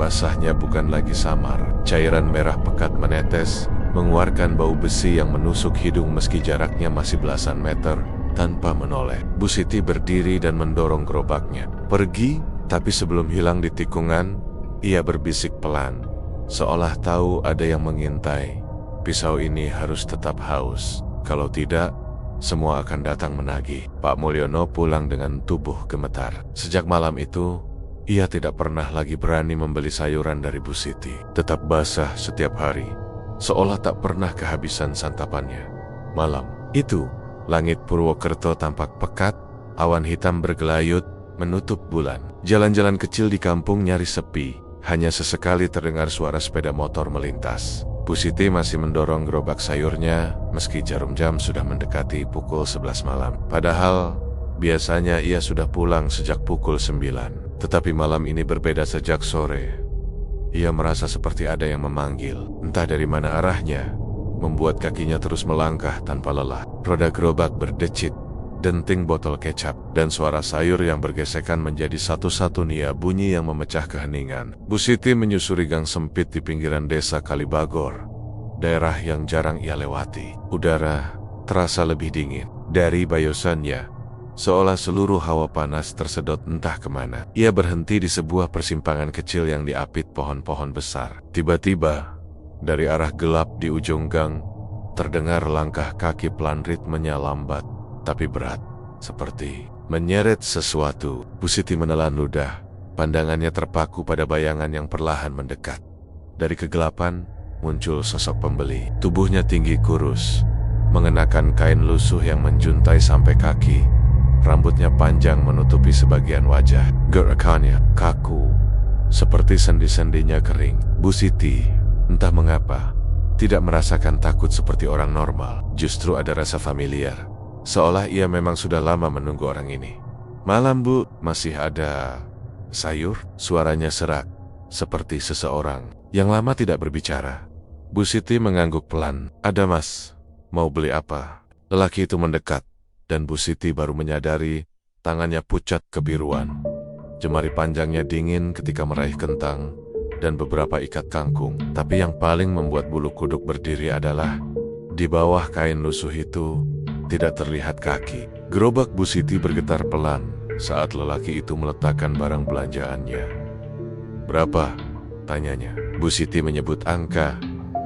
basahnya bukan lagi samar. Cairan merah pekat menetes, mengeluarkan bau besi yang menusuk hidung meski jaraknya masih belasan meter. Tanpa menoleh, Bu Siti berdiri dan mendorong gerobaknya. Pergi, tapi sebelum hilang di tikungan, ia berbisik pelan, seolah tahu ada yang mengintai. Pisau ini harus tetap haus. Kalau tidak, semua akan datang menagih. Pak Mulyono pulang dengan tubuh gemetar. Sejak malam itu, ia tidak pernah lagi berani membeli sayuran dari Bu Siti. Tetap basah setiap hari, seolah tak pernah kehabisan santapannya. Malam itu, langit Purwokerto tampak pekat, awan hitam bergelayut, menutup bulan. Jalan-jalan kecil di kampung nyaris sepi, hanya sesekali terdengar suara sepeda motor melintas. Bu Siti masih mendorong gerobak sayurnya, meski jarum jam sudah mendekati pukul 11 malam. Padahal, biasanya ia sudah pulang sejak pukul 9. Tetapi malam ini berbeda. Sejak sore, ia merasa seperti ada yang memanggil, entah dari mana arahnya, membuat kakinya terus melangkah tanpa lelah. Roda gerobak berdecit, denting botol kecap, dan suara sayur yang bergesekan menjadi satu-satunya bunyi yang memecah keheningan. Bu Siti menyusuri gang sempit di pinggiran desa Kalibagor, daerah yang jarang ia lewati. Udara terasa lebih dingin. Dari bayosannya, seolah seluruh hawa panas tersedot entah kemana. Ia berhenti di sebuah persimpangan kecil yang diapit pohon-pohon besar. Tiba-tiba, dari arah gelap di ujung gang, terdengar langkah kaki pelan, ritmenya lambat tapi berat, seperti menyeret sesuatu. Bu Siti menelan ludah, pandangannya terpaku pada bayangan yang perlahan mendekat. Dari kegelapan, muncul sosok pembeli. Tubuhnya tinggi kurus, mengenakan kain lusuh yang menjuntai sampai kaki. Rambutnya panjang menutupi sebagian wajah. Gerakannya kaku, seperti sendi-sendinya kering. Bu Siti, entah mengapa, tidak merasakan takut seperti orang normal. Justru ada rasa familiar, seolah ia memang sudah lama menunggu orang ini. "Malam, Bu, masih ada sayur?" Suaranya serak, seperti seseorang yang lama tidak berbicara. Bu Siti mengangguk pelan. "Ada, Mas. Mau beli apa?" Lelaki itu mendekat, dan Bu Siti baru menyadari tangannya pucat kebiruan. Jemari panjangnya dingin ketika meraih kentang dan beberapa ikat kangkung. Tapi yang paling membuat bulu kuduk berdiri adalah di bawah kain lusuh itu tidak terlihat kaki. Gerobak Bu Siti bergetar pelan saat lelaki itu meletakkan barang belanjaannya. "Berapa?" tanyanya. Bu Siti menyebut angka,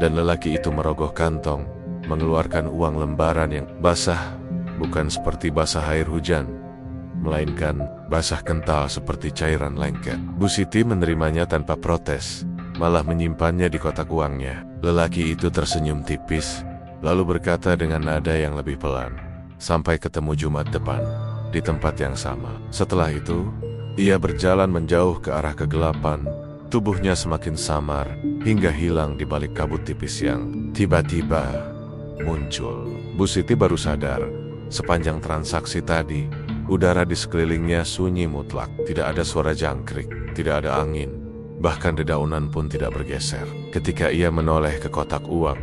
dan lelaki itu merogoh kantong, mengeluarkan uang lembaran yang basah, bukan seperti basah air hujan, melainkan basah kental seperti cairan lengket. Bu Siti menerimanya tanpa protes, malah menyimpannya di kotak uangnya. Lelaki itu tersenyum tipis, lalu berkata dengan nada yang lebih pelan, "Sampai ketemu Jumat depan, di tempat yang sama." Setelah itu, ia berjalan menjauh ke arah kegelapan. Tubuhnya semakin samar, hingga hilang di balik kabut tipis yang tiba-tiba muncul. Bu Siti baru sadar, sepanjang transaksi tadi, udara di sekelilingnya sunyi mutlak. Tidak ada suara jangkrik, tidak ada angin, bahkan dedaunan pun tidak bergeser. Ketika ia menoleh ke kotak uang,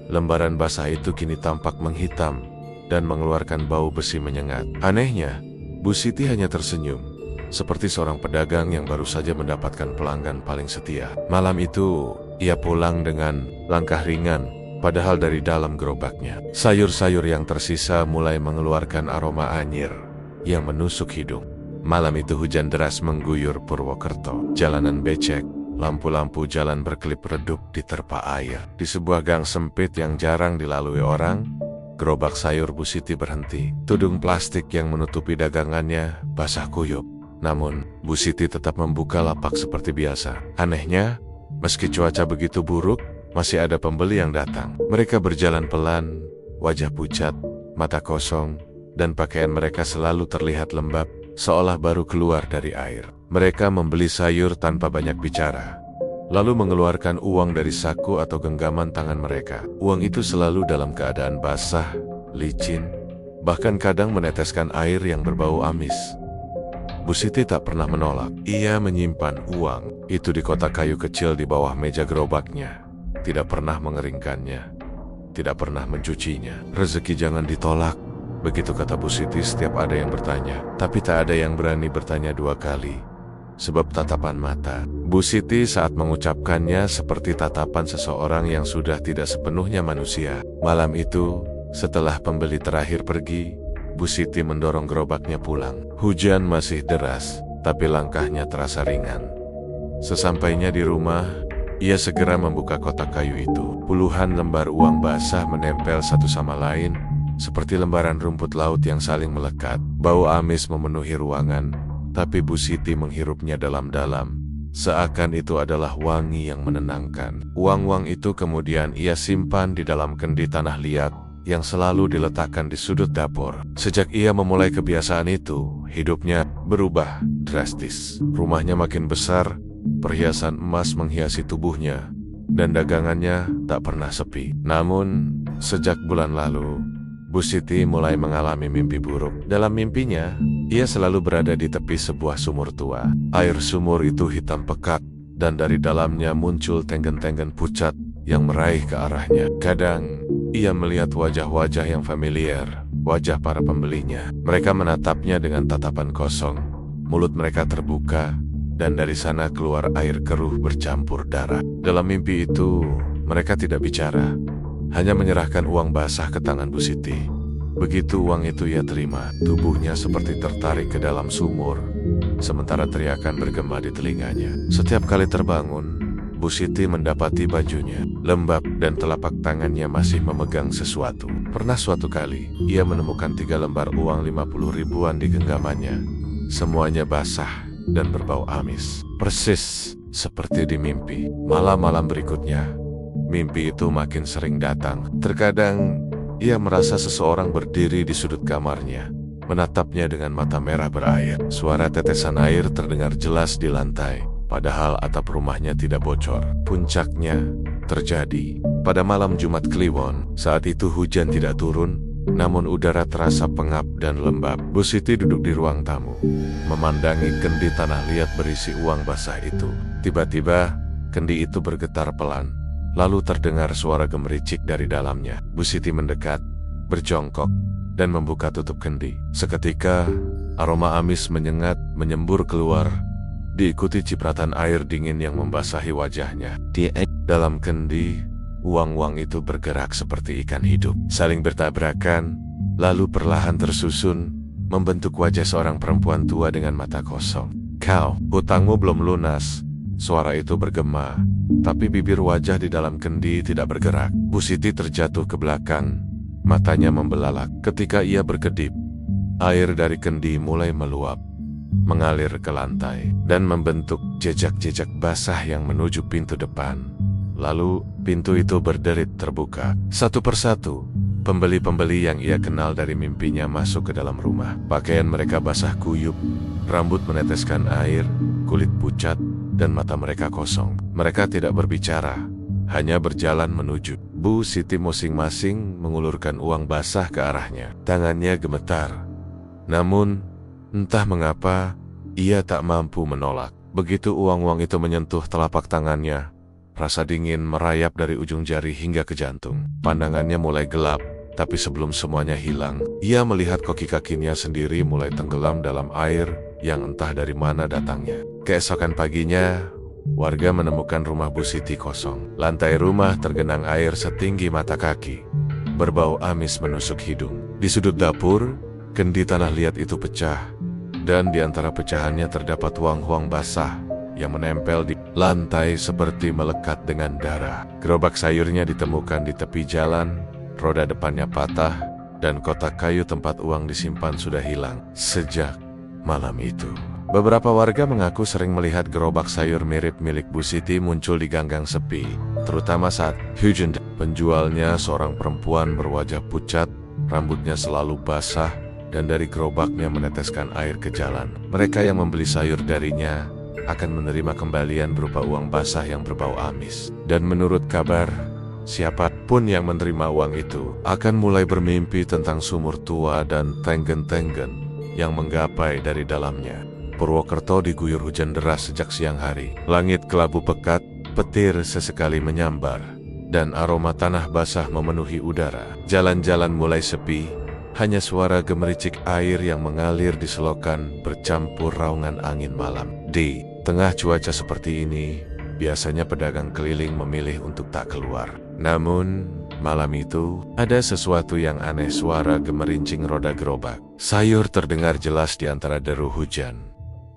lembaran basah itu kini tampak menghitam dan mengeluarkan bau besi menyengat. Anehnya, Bu Siti hanya tersenyum, seperti seorang pedagang yang baru saja mendapatkan pelanggan paling setia. Malam itu, ia pulang dengan langkah ringan, padahal dari dalam gerobaknya, sayur-sayur yang tersisa mulai mengeluarkan aroma anyir yang menusuk hidung. Malam itu hujan deras mengguyur Purwokerto. Jalanan becek, lampu-lampu jalan berkelip redup diterpa air. Di sebuah gang sempit yang jarang dilalui orang, gerobak sayur Bu Siti berhenti. Tudung plastik yang menutupi dagangannya basah kuyup, Namun, Bu Siti tetap membuka lapak seperti biasa. Anehnya, meski cuaca begitu buruk, masih ada pembeli yang datang. Mereka berjalan pelan, wajah pucat, mata kosong, dan pakaian mereka selalu terlihat lembab, seolah baru keluar dari air. Mereka membeli sayur tanpa banyak bicara, lalu mengeluarkan uang dari saku atau genggaman tangan mereka. Uang itu selalu dalam keadaan basah, licin, bahkan kadang meneteskan air yang berbau amis. Bu Siti tak pernah menolak. Ia menyimpan uang itu di kotak kayu kecil di bawah meja gerobaknya. Tidak pernah mengeringkannya, tidak pernah mencucinya. Rezeki jangan ditolak, begitu kata Bu Siti setiap ada yang bertanya. Tapi tak ada yang berani bertanya dua kali, sebab tatapan mata Bu Siti saat mengucapkannya seperti tatapan seseorang yang sudah tidak sepenuhnya manusia. Malam itu, setelah pembeli terakhir pergi, Bu Siti mendorong gerobaknya pulang. Hujan masih deras, tapi langkahnya terasa ringan. Sesampainya di rumah, ia segera membuka kotak kayu itu. Puluhan lembar uang basah menempel satu sama lain, seperti lembaran rumput laut yang saling melekat. Bau amis memenuhi ruangan, tapi Bu Siti menghirupnya dalam-dalam, seakan itu adalah wangi yang menenangkan. Uang-uang itu kemudian ia simpan di dalam kendi tanah liat yang selalu diletakkan di sudut dapur. Sejak ia memulai kebiasaan itu, hidupnya berubah drastis. Rumahnya makin besar, perhiasan emas menghiasi tubuhnya, dan dagangannya tak pernah sepi. Namun, sejak bulan lalu, Bu Siti mulai mengalami mimpi buruk. Dalam mimpinya, ia selalu berada di tepi sebuah sumur tua. Air sumur itu hitam pekat, dan dari dalamnya muncul tenggen-tenggen pucat yang meraih ke arahnya. Kadang, ia melihat wajah-wajah yang familiar, wajah para pembelinya. Mereka menatapnya dengan tatapan kosong, mulut mereka terbuka, dan dari sana keluar air keruh bercampur darah. Dalam mimpi itu, mereka tidak bicara, hanya menyerahkan uang basah ke tangan Bu Siti. Begitu uang itu ia terima, tubuhnya seperti tertarik ke dalam sumur, sementara teriakan bergema di telinganya. Setiap kali terbangun, Bu Siti mendapati bajunya lembab dan telapak tangannya masih memegang sesuatu. Pernah suatu kali, ia menemukan 3 lembar uang 50 ribuan di genggamannya. Semuanya basah dan berbau amis, persis seperti di mimpi. Malam-malam berikutnya, mimpi itu makin sering datang. Terkadang, ia merasa seseorang berdiri di sudut kamarnya, menatapnya dengan mata merah berair. Suara tetesan air terdengar jelas di lantai, padahal atap rumahnya tidak bocor. Puncaknya terjadi pada malam Jumat Kliwon. Saat itu hujan tidak turun, namun udara terasa pengap dan lembab. Bu Siti duduk di ruang tamu, memandangi kendi tanah liat berisi uang basah itu. Tiba-tiba, kendi itu bergetar pelan, lalu terdengar suara gemericik dari dalamnya. Bu Siti mendekat, berjongkok, dan membuka tutup kendi. Seketika, aroma amis menyengat menyembur keluar, diikuti cipratan air dingin yang membasahi wajahnya. Di dalam kendi, uang-uang itu bergerak seperti ikan hidup, saling bertabrakan, lalu perlahan tersusun, membentuk wajah seorang perempuan tua dengan mata kosong. "Kau, hutangmu belum lunas," suara itu bergema, tapi bibir wajah di dalam kendi tidak bergerak. Bu Siti terjatuh ke belakang, matanya membelalak. Ketika ia berkedip, air dari kendi mulai meluap, mengalir ke lantai, dan membentuk jejak-jejak basah yang menuju pintu depan. Lalu, pintu itu berderit terbuka. Satu persatu, pembeli-pembeli yang ia kenal dari mimpinya masuk ke dalam rumah. Pakaian mereka basah kuyup, rambut meneteskan air, kulit pucat, dan mata mereka kosong. Mereka tidak berbicara, hanya berjalan menuju. Bu Siti masing-masing mengulurkan uang basah ke arahnya. Tangannya gemetar. Namun, entah mengapa, ia tak mampu menolak. Begitu uang-uang itu menyentuh telapak tangannya, rasa dingin merayap dari ujung jari hingga ke jantung. Pandangannya mulai gelap, tapi sebelum semuanya hilang, ia melihat kaki kakinya sendiri mulai tenggelam dalam air yang entah dari mana datangnya. Keesokan paginya, warga menemukan rumah Bu Siti kosong. Lantai rumah tergenang air setinggi mata kaki, berbau amis menusuk hidung. Di sudut dapur, kendi tanah liat itu pecah, dan di antara pecahannya terdapat uang-uang basah yang menempel di lantai seperti melekat dengan darah. Gerobak sayurnya ditemukan di tepi jalan, roda depannya patah, dan kotak kayu tempat uang disimpan sudah hilang. Sejak malam itu, Beberapa warga mengaku sering melihat gerobak sayur mirip milik Bu Siti muncul di ganggang sepi, terutama saat hujan. Penjualnya seorang perempuan berwajah pucat, rambutnya selalu basah, dan dari gerobaknya meneteskan air ke jalan. Mereka yang membeli sayur darinya akan menerima kembalian berupa uang basah yang berbau amis. Dan menurut kabar, siapapun yang menerima uang itu akan mulai bermimpi tentang sumur tua dan tenggen-tenggen yang menggapai dari dalamnya. Purwokerto diguyur hujan deras sejak siang hari. Langit kelabu pekat, petir sesekali menyambar, dan aroma tanah basah memenuhi udara. Jalan-jalan mulai sepi, hanya suara gemericik air yang mengalir di selokan bercampur raungan angin malam. Di tengah cuaca seperti ini, biasanya pedagang keliling memilih untuk tak keluar. Namun, malam itu, ada sesuatu yang aneh. Suara gemerincing roda gerobak sayur terdengar jelas di antara deru hujan.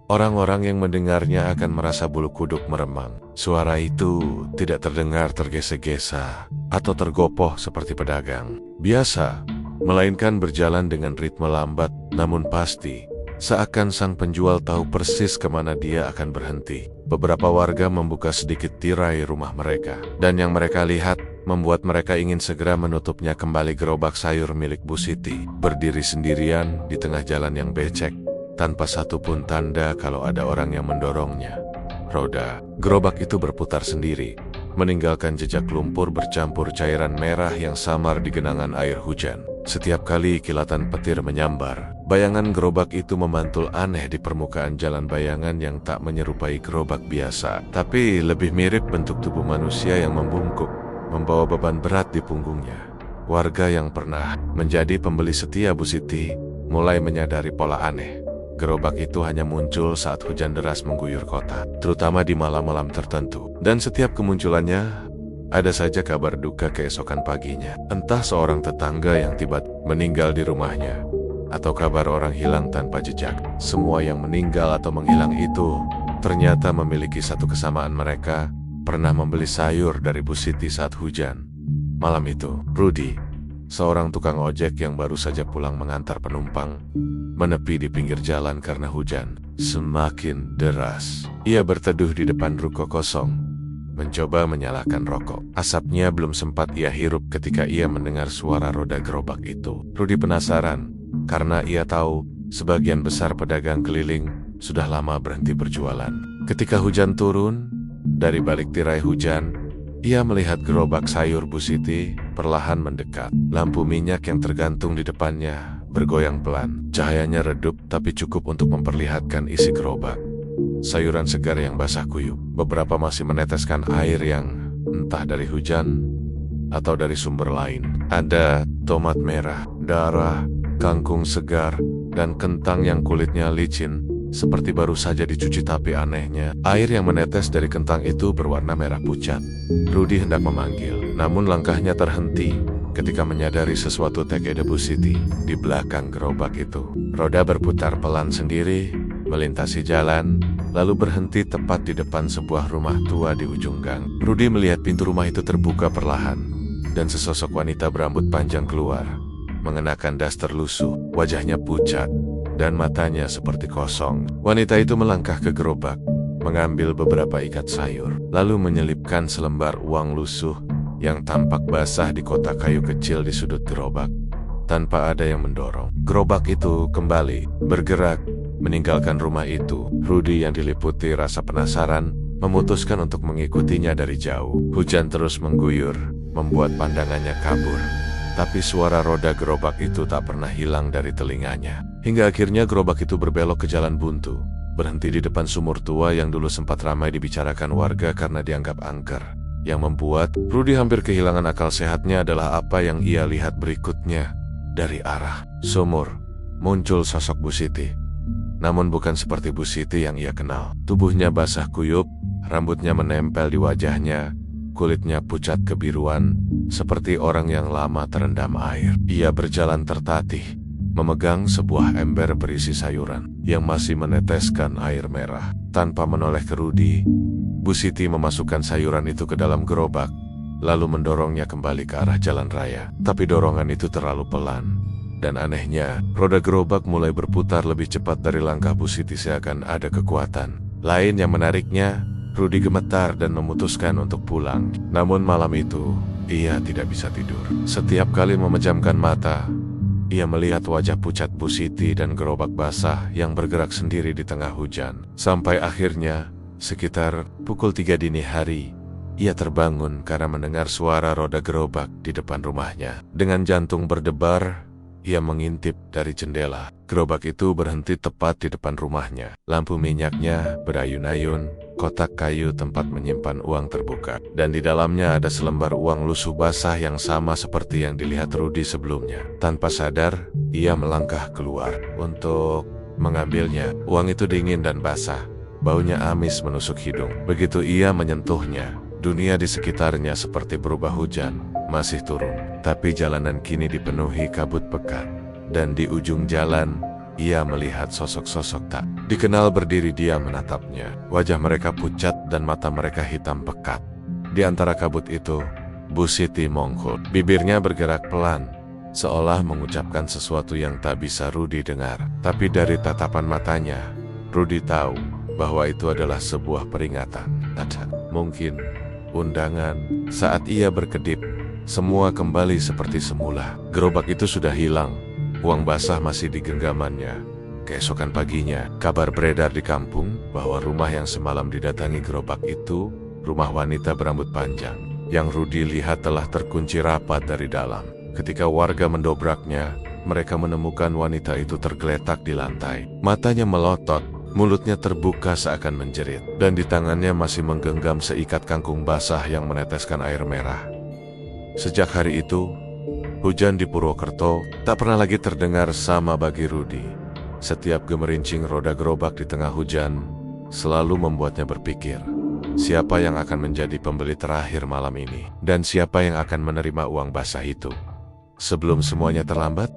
Orang-orang yang mendengarnya akan merasa bulu kuduk meremang. Suara itu tidak terdengar tergesa-gesa atau tergopoh seperti pedagang biasa, melainkan berjalan dengan ritme lambat namun pasti, seakan sang penjual tahu persis kemana dia akan berhenti. Beberapa warga membuka sedikit tirai rumah mereka, dan yang mereka lihat membuat mereka ingin segera menutupnya kembali. Gerobak sayur milik Bu Siti berdiri sendirian di tengah jalan yang becek, tanpa satupun tanda kalau ada orang yang mendorongnya. Roda gerobak itu berputar sendiri, meninggalkan jejak lumpur bercampur cairan merah yang samar di genangan air hujan. Setiap kali kilatan petir menyambar, bayangan gerobak itu memantul aneh di permukaan jalan. Bayangan yang tak menyerupai gerobak biasa, tapi lebih mirip bentuk tubuh manusia yang membungkuk, membawa beban berat di punggungnya. Warga yang pernah menjadi pembeli setia Bu Siti mulai menyadari pola aneh. Gerobak itu hanya muncul saat hujan deras mengguyur kota, terutama di malam-malam tertentu. Dan setiap kemunculannya, ada saja kabar duka keesokan paginya. Entah seorang tetangga yang tiba-tiba meninggal di rumahnya, atau kabar orang hilang tanpa jejak. Semua yang meninggal atau menghilang itu ternyata memiliki satu kesamaan. Mereka pernah membeli sayur dari Bu Siti saat hujan. Malam itu, Rudy, seorang tukang ojek yang baru saja pulang mengantar penumpang, menepi di pinggir jalan karena hujan semakin deras. Ia berteduh di depan ruko kosong, mencoba menyalakan rokok. Asapnya belum sempat ia hirup ketika ia mendengar suara roda gerobak itu. Rudy penasaran, karena ia tahu sebagian besar pedagang keliling sudah lama berhenti berjualan. Ketika hujan turun, dari balik tirai hujan, ia melihat gerobak sayur Bu Siti perlahan mendekat. Lampu minyak yang tergantung di depannya bergoyang pelan. Cahayanya redup tapi cukup untuk memperlihatkan isi gerobak. Sayuran segar yang basah kuyup. Beberapa masih meneteskan air yang entah dari hujan atau dari sumber lain. Ada tomat merah, darah, kangkung segar, dan kentang yang kulitnya licin, seperti baru saja dicuci. Tapi anehnya, air yang menetes dari kentang itu berwarna merah pucat. Rudy hendak memanggil, namun langkahnya terhenti ketika menyadari sesuatu. Tegede Bu Siti di belakang gerobak itu. Roda berputar pelan sendiri, melintasi jalan, lalu berhenti tepat di depan sebuah rumah tua di ujung gang. Rudy melihat pintu rumah itu terbuka perlahan, dan sesosok wanita berambut panjang keluar, mengenakan daster lusuh. Wajahnya pucat, dan matanya seperti kosong. Wanita itu melangkah ke gerobak, mengambil beberapa ikat sayur, lalu menyelipkan selembar uang lusuh yang tampak basah di kotak kayu kecil di sudut gerobak. Tanpa ada yang mendorong, gerobak itu kembali bergerak, meninggalkan rumah itu. Rudy yang diliputi rasa penasaran memutuskan untuk mengikutinya dari jauh. Hujan terus mengguyur, membuat pandangannya kabur. Tapi suara roda gerobak itu tak pernah hilang dari telinganya. Hingga akhirnya gerobak itu berbelok ke jalan buntu, berhenti di depan sumur tua yang dulu sempat ramai dibicarakan warga karena dianggap angker. Yang membuat Rudy hampir kehilangan akal sehatnya adalah apa yang ia lihat berikutnya. Dari arah sumur muncul sosok Bu Siti. Namun bukan seperti Bu Siti yang ia kenal. Tubuhnya basah kuyup, rambutnya menempel di wajahnya, kulitnya pucat kebiruan, seperti orang yang lama terendam air. Ia berjalan tertatih, memegang sebuah ember berisi sayuran yang masih meneteskan air merah. Tanpa menoleh ke Rudy, Bu Siti memasukkan sayuran itu ke dalam gerobak, lalu mendorongnya kembali ke arah jalan raya. Tapi dorongan itu terlalu pelan, Dan anehnya, roda gerobak mulai berputar lebih cepat dari langkah Bu Siti seakan ada kekuatan lain yang menariknya. Rudi gemetar dan memutuskan untuk pulang. Namun malam itu, ia tidak bisa tidur. Setiap kali memejamkan mata, ia melihat wajah pucat Bu Siti dan gerobak basah yang bergerak sendiri di tengah hujan. Sampai akhirnya, sekitar pukul 3 dini hari, ia terbangun karena mendengar suara roda gerobak di depan rumahnya. Dengan jantung berdebar, ia mengintip dari jendela. Gerobak itu berhenti tepat di depan rumahnya. Lampu minyaknya berayun-ayun, kotak kayu tempat menyimpan uang terbuka. Dan di dalamnya ada selembar uang lusuh basah yang sama seperti yang dilihat Rudi sebelumnya. Tanpa sadar, ia melangkah keluar untuk mengambilnya. Uang itu dingin dan basah. Baunya amis menusuk hidung. Begitu ia menyentuhnya, dunia di sekitarnya seperti berubah. Hujan masih turun, tapi jalanan kini dipenuhi kabut pekat. Dan di ujung jalan, ia melihat sosok-sosok tak dikenal berdiri diam menatapnya. Wajah mereka pucat dan mata mereka hitam pekat. Di antara kabut itu, Bu Siti mongkol. Bibirnya bergerak pelan, seolah mengucapkan sesuatu yang tak bisa Rudi dengar. Tapi dari tatapan matanya, Rudi tahu bahwa itu adalah sebuah peringatan. Mungkin undangan. Saat ia berkedip, semua kembali seperti semula. Gerobak itu sudah hilang. Uang basah masih di genggamannya. Keesokan paginya, kabar beredar di kampung bahwa rumah yang semalam didatangi gerobak itu, rumah wanita berambut panjang, yang Rudi lihat telah terkunci rapat dari dalam. Ketika warga mendobraknya, mereka menemukan wanita itu tergeletak di lantai. Matanya melotot, mulutnya terbuka seakan menjerit, dan di tangannya masih menggenggam seikat kangkung basah yang meneteskan air merah. Sejak hari itu, hujan di Purwokerto tak pernah lagi terdengar sama bagi Rudi. Setiap gemerincing roda gerobak di tengah hujan selalu membuatnya berpikir, siapa yang akan menjadi pembeli terakhir malam ini? Dan siapa yang akan menerima uang basah itu? Sebelum semuanya terlambat,